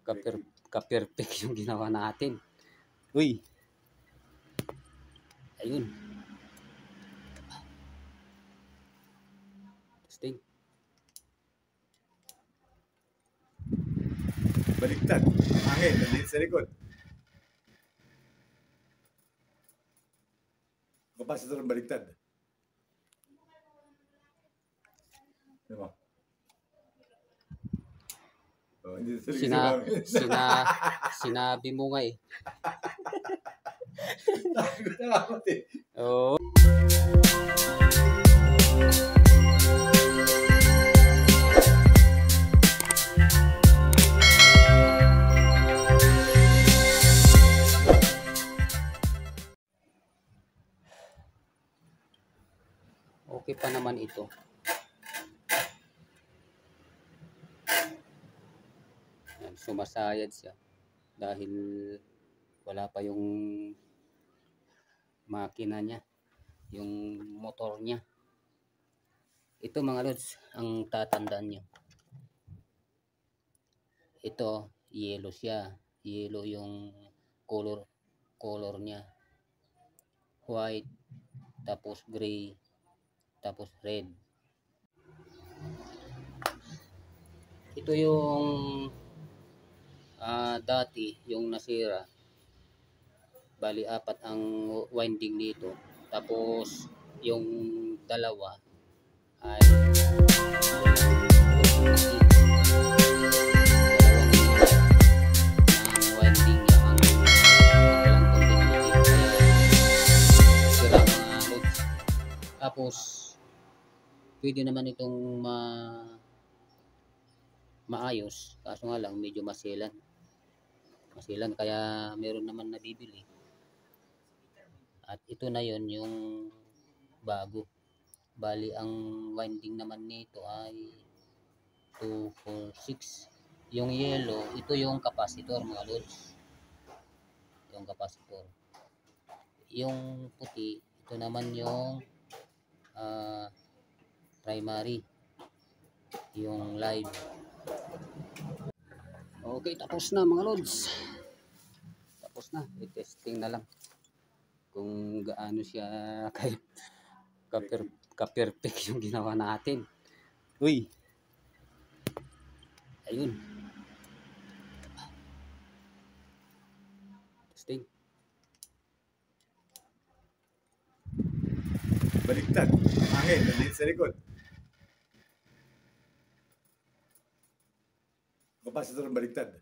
Kaper, ka-perfect yung ginawa natin. Uy. Ayun. Testing. Baliktad. Hangin, nandito sa likod. Kapasitor ng baliktad. Diba? Oh, hindi sa likod Sinabi mo nga eh. Salamat eh. Oo. Okay pa naman ito. Yan, sumasayad siya dahil wala pa yung makina niya, yung motor niya. Ito mga lods, ang tatandaan nyo. Ito, yellow siya. Yellow yung color niya. White, tapos gray, tapos red. Ito yung dati yung nasira. Bali apat ang winding dito. Tapos yung dalawa ay winding niya ang walang continuity. Kaya sira mga loads. Tapos pwede naman itong maayos, kaso nga lang medyo masilan kaya meron naman nabibili. At ito na yon yung bago. Bali ang winding naman nito ay 2, 4, 6. Yung yellow, ito yung capacitor mga lods. Yung capacitor. Yung puti, ito naman yung primary. Yung live. Okay, tapos na mga lods. Tapos na. I-testing na lang kung gaano siya ka-perfect yung ginawa natin. Uy. Ayun. Testing. Baliktad. Hangin, nandito sa likod. Kapasitor ng baliktad.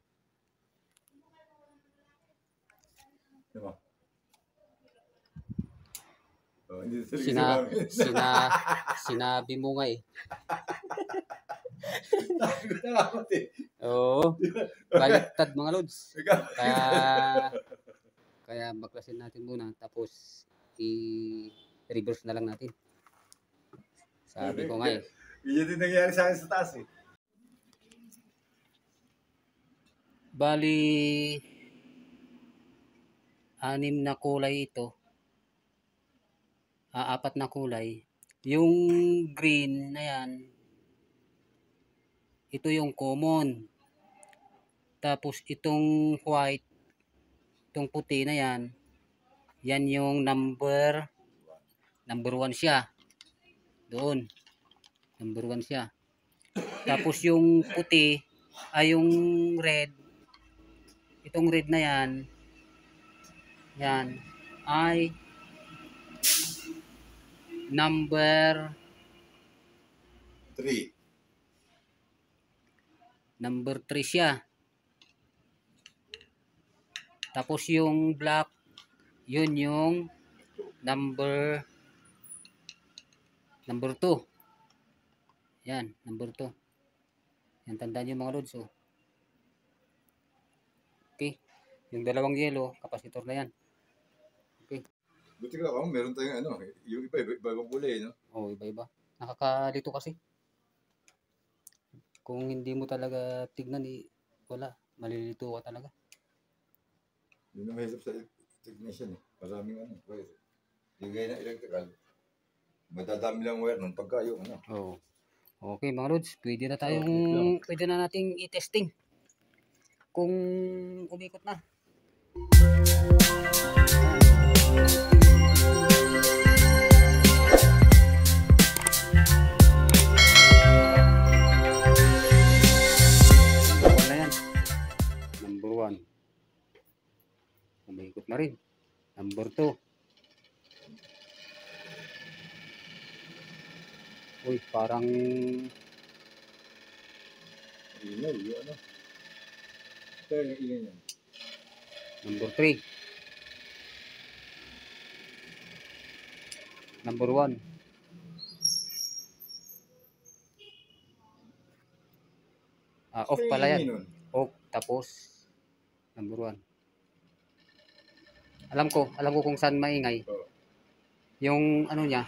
Diba? Oh, hindi sa likod. Sinabi mo nga eh. Salamat eh. Oo. Baliktad mga lods. Kaya baklasin natin muna. Tapos i-reverse na lang natin. Sabi ko nga eh. Yan din nangyari sa akin sa taas eh. Bali 6 na kulay ito. 4 na kulay. Yung green na yan, ito yung common. Tapos itong white, itong puti na yan, yan yung number 1 siya. Doon. Number 1 siya. Tapos yung puti ay yung red. Itong red na yan, yan ay number 3. Number 3 siya. Tapos yung black, yun yung number 2. Yan, number 2. Yan, tandaan nyo mga lods. Oh. Okay. Yung dalawang yellow, kapasitor na yan. Okay. Buti ka ako, meron tayong ano, yung iba-ibang kulay, no? Oh, iba-iba. Nakakalito kasi. Kung hindi mo talaga tignan, wala. Malilito ka talaga. Yun ang mahirap sa technician eh. Maraming ano, wire. Ligay na electrical. Madadami lang wire nun pagka yung ano. Oh. Okay mga lods, pwede na nating i-testing. kung umikot na. Wala yan. Number 1. Umikot na rin. Number 2. Uy, parang Ilaw, yung ano. Ito yung ilaw niya. number 3. Number 1. Off pala yan. Off, tapos number 1. Alam ko kung saan maingay. Oh. Yung ano niya,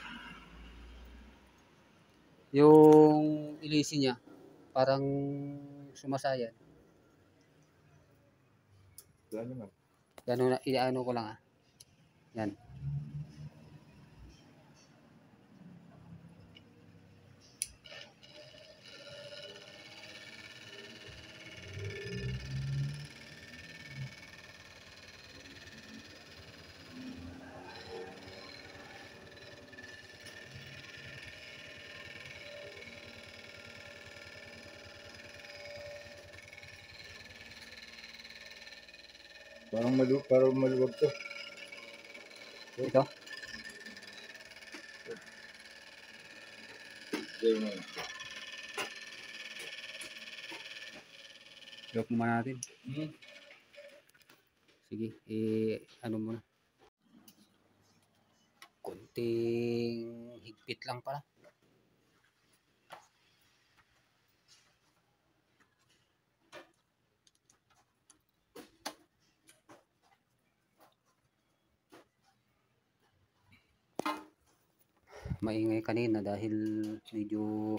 yung ilisi niya, parang sumasayan. Wala naman. Iano ko lang Yan. Parang maluwag to. Ito. Lock muna natin. Sige, ano muna. Konting higpit lang pala. Maingay kanina dahil medyo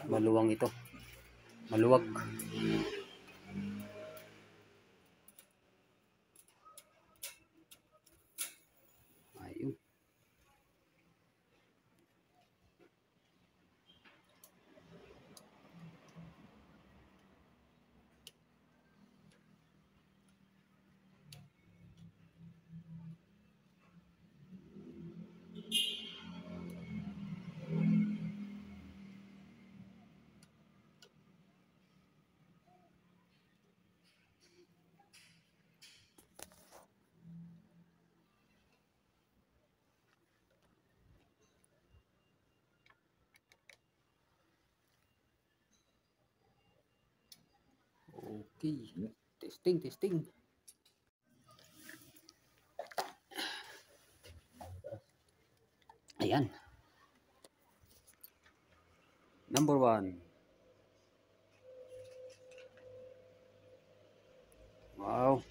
maluwang ito. Maluwag. Ayun. Okay. Testing. Ayan. Number 1. Wow.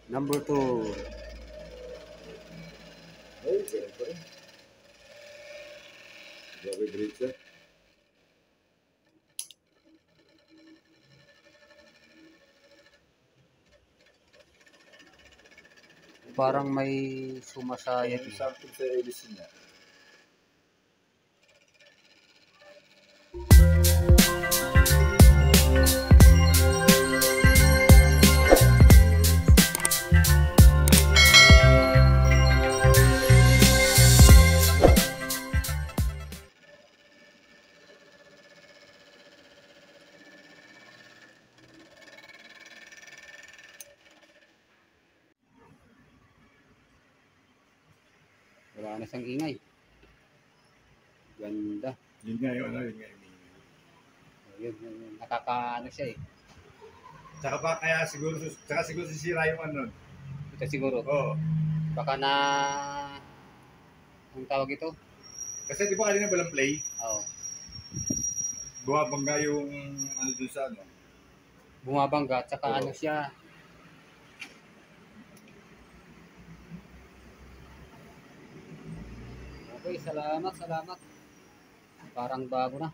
Number 2. Ay, ganun pa rin. Grabe, great siya. Parang may sumasayat. Yung something sa hélice niya. Wala na siyang ingay. Ganda. Yun nga yung ano, Yun. Nakakaano siya eh. Tsaka pa kaya siguro sisira yung ano. Ito siguro. Oo. Baka na... Ang tawag ito? Kasi di ba kanina walang play? Oo. Bumabangga yung ano dun sa ano. Bumabangga. Tsaka Oo. ano siya. Okay, salamat. Parang bago na.